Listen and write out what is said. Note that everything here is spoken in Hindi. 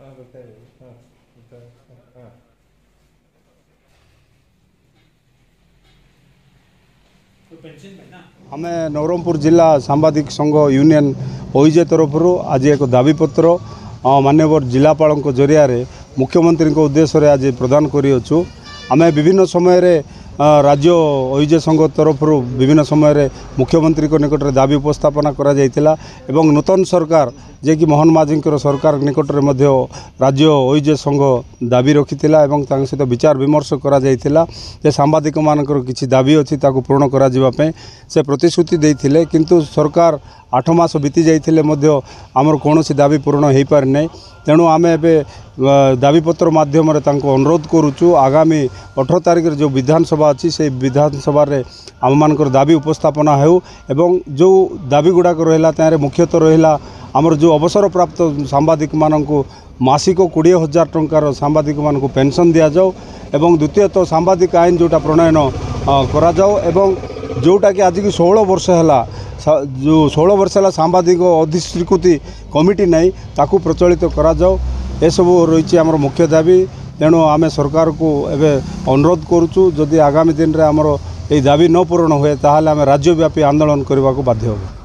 आम नवरंगपुर जिला सांबादिक संघ यूनियन ओइजे तरफ आज एक दाबीपत्र माननीय जिलापाल जरिया मुख्यमंत्री उद्देश्य आज प्रदान करूँ। आम विभिन्न समय राज्य ओइजे संघ तरफ विभिन्न समय मुख्यमंत्री निकट में दाबी उपस्थापना करा जायतिला एवं नूतन सरकार जे कि मोहन माझी सरकार निकट में राज्य ओइजे संघ दाबी रखिथिला एवं तांग सहित विचार विमर्श करा जायतिला जे सांबादिक मानकर किछि दाबी अछि ताकू पूर्ण करा जिबा पे से प्रतिश्रुति देइथिले किंतु सरकार 8 मास बीती जाइथिले मध्य आमर कोनोसी दाबी पूर्ण हो पारि नै। तेणु आम एवं दाबीपत्र माध्यम अनुरोध करुचु आगामी 18 तारिख जो विधानसभा अच्छी से विधानसभा आम मानकर दाबी उपस्थापना हो एवं जो दाबी गुड़ाक रहा तार मुख्यतः रहा आमर जो अवसर प्राप्त सांबादिक मानक मासिक 20,000 टंकार सांबादिक मानक पेंशन दि जाऊ एवं द्वितीयतः सांबादिक आईन जोटा प्रणयन करा जाऊ एवं जोटा कि आज की 16 वर्ष है जो 16 वर्ष है सांबादिक अधिस्वीकृति कमिटी नहीं ताकू प्रचलित करा जाऊ ए सब रही आमर मुख्य दाबी। तेणु आम सरकार को एवं अनुरोध करुचु जदि आगामी दिन में आमर ये दाबी न पूरण हुए ताहले आम राज्यव्यापी आंदोलन करने को बाध्य होबो।